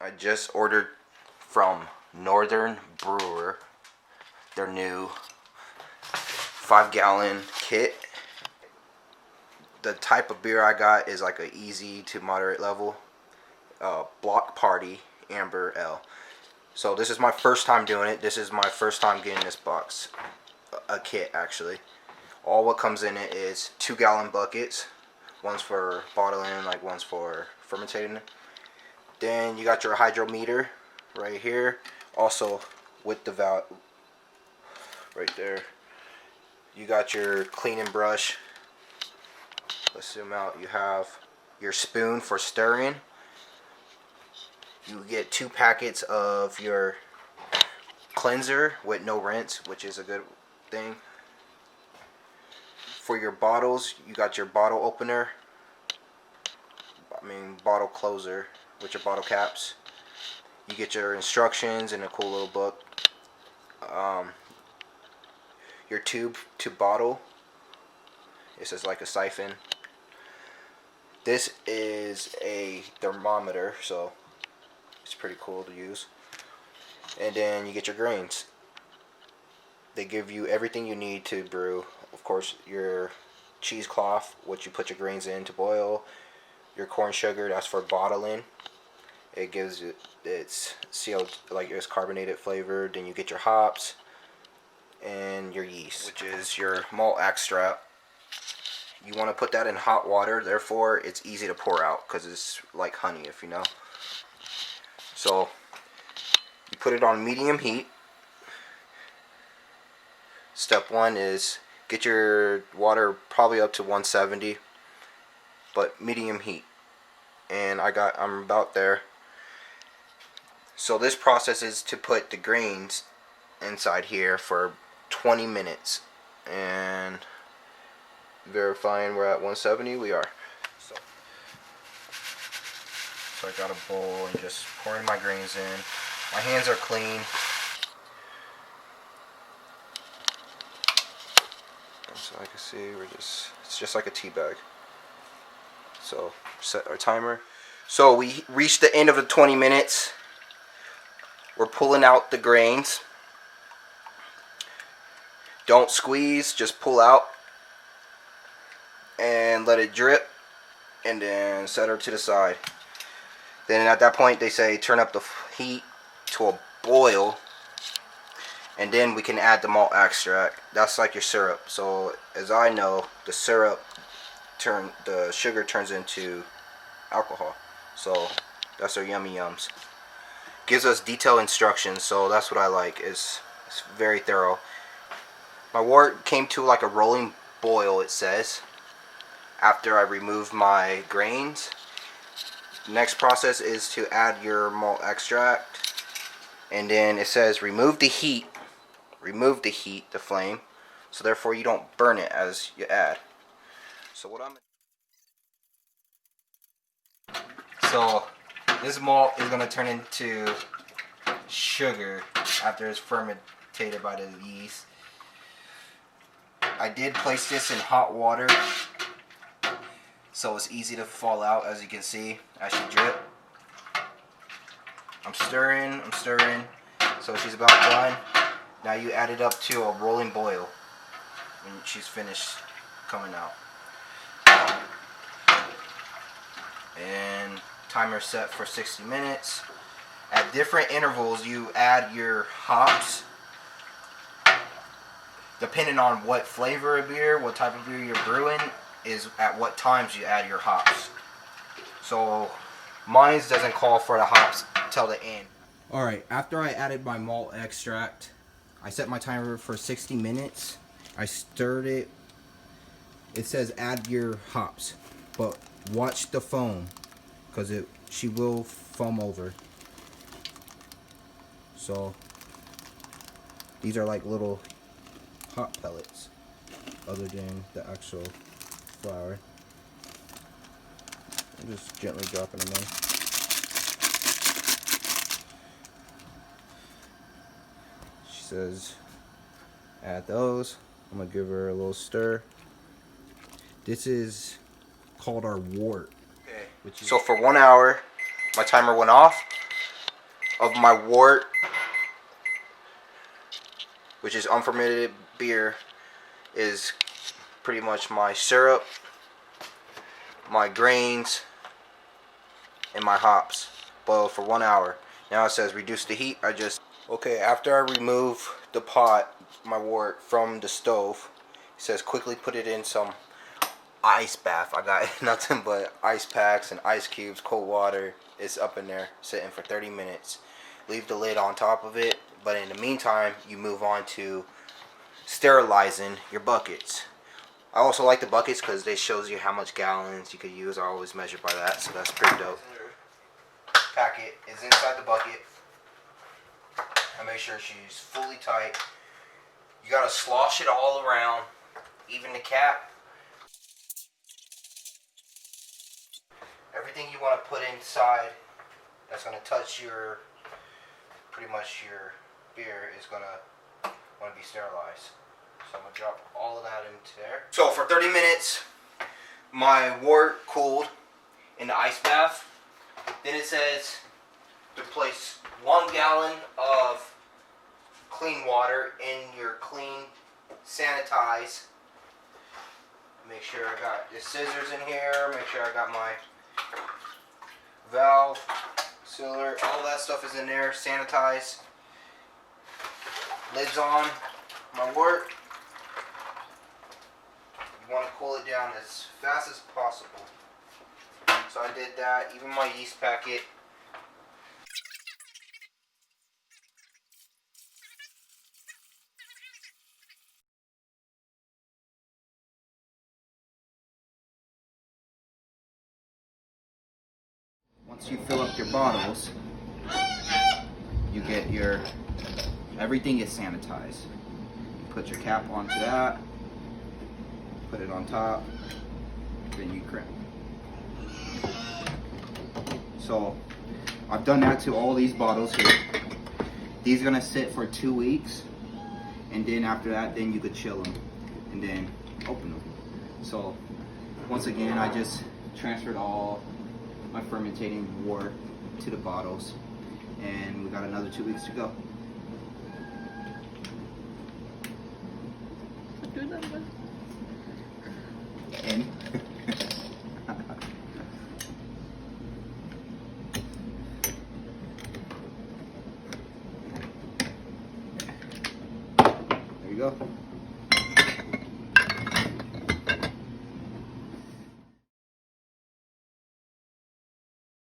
I just ordered from Northern Brewer their new 5-gallon kit. The type of beer I got is like a easy to moderate level Block Party Amber Ale. So this is my first time doing it. This is my first time getting this box, a kit actually. All what comes in it is 2-gallon buckets. One's for bottling, like one's for fermentating. Then you got your hydrometer right here. Also with the valve right there. You got your cleaning brush. Let's zoom out. You have your spoon for stirring. You get 2 packets of your cleanser with no rinse, which is a good thing. For your bottles, you got your bottle opener. Bottle closer with your bottle caps. You get your instructions in a cool little book. Your tube to bottle. This is like a siphon. This is a thermometer, so it's pretty cool to use. And then you get your grains. They give you everything you need to brew. Of course, your cheesecloth, which you put your grains in to boil. Your corn sugar, that's for bottling. It gives it's sealed, like it's carbonated flavored. Then you get your hops and your yeast, which is your malt extract. You want to put that in hot water, therefore it's easy to pour out because it's like honey, if you know. So you put it on medium heat. Step 1 is get your water probably up to 170, but medium heat. And I'm about there. So this process is to put the grains inside here for 20 minutes. And verifying we're at 170, we are. So I got a bowl and just pouring my grains in. My hands are clean. So I can see it's just like a tea bag. So set our timer. So we reached the end of the 20 minutes. We're pulling out the grains. Don't squeeze, just pull out and let it drip, and then set her to the side. Then at that point they say turn up the heat to a boil, and then we can add the malt extract. That's like your syrup. So as I know, the sugar turns into alcohol. So that's our yummy yums. Gives us detailed instructions, so that's what I like. It's very thorough. My wort came to like a rolling boil, it says, after I remove my grains. Next process is to add your malt extract, and then it says remove the heat, the flame, so therefore you don't burn it as you add. So this malt is going to turn into sugar after it's fermented by the yeast. I did place this in hot water so it's easy to fall out, as you can see, as she drip. I'm stirring, so she's about done. Now you add it up to a rolling boil when she's finished coming out. And timer set for 60 minutes. At different intervals you add your hops. Depending on what flavor of beer, what type of beer you're brewing, is at what times you add your hops. So mine doesn't call for the hops till the end. Alright, after I added my malt extract, I set my timer for 60 minutes. I stirred it. It says add your hops, but watch the foam, because she will foam over. So these are like little hop pellets other than the actual flour. I'm just gently dropping them in. She says add those. I'm gonna give her a little stir. This is called our wort. Okay. So for 1 hour my timer went off. of my wort, which is unfermented beer, is pretty much my syrup, my grains, and my hops. Boil for 1 hour. Now it says reduce the heat. Okay, after I remove the pot, my wort, from the stove, it says quickly put it in some ice bath. I got nothing but ice packs and ice cubes, cold water. It's up in there sitting for 30 minutes. Leave the lid on top of it, but in the meantime you move on to sterilizing your buckets. I also like the buckets because they shows you how much gallons you could use. I always measure by that, so that's pretty dope. Packet is inside the bucket. I make sure she's fully tight. You gotta slosh it all around, even the cap. Everything you want to put inside that's gonna touch your, pretty much your beer, is gonna want to be sterilized. So I'm gonna drop all of that into there. So for 30 minutes, my wort cooled in the ice bath. Then it says to place 1 gallon of clean water in your clean, sanitize. Make sure I got the scissors in here. Make sure I got my valve, sealer, all that stuff is in there. Sanitize. Lids on my wort. You want to cool it down as fast as possible. So I did that. Even my yeast packet. Once you fill up your bottles, you get your, everything is sanitized. You put your cap onto that, put it on top, then you crimp. So I've done that to all these bottles here. These are gonna sit for 2 weeks, and then after that, then you could chill them and then open them. So once again, I just transferred all my fermentating wort to the bottles, and we got another 2 weeks to go. And there you go.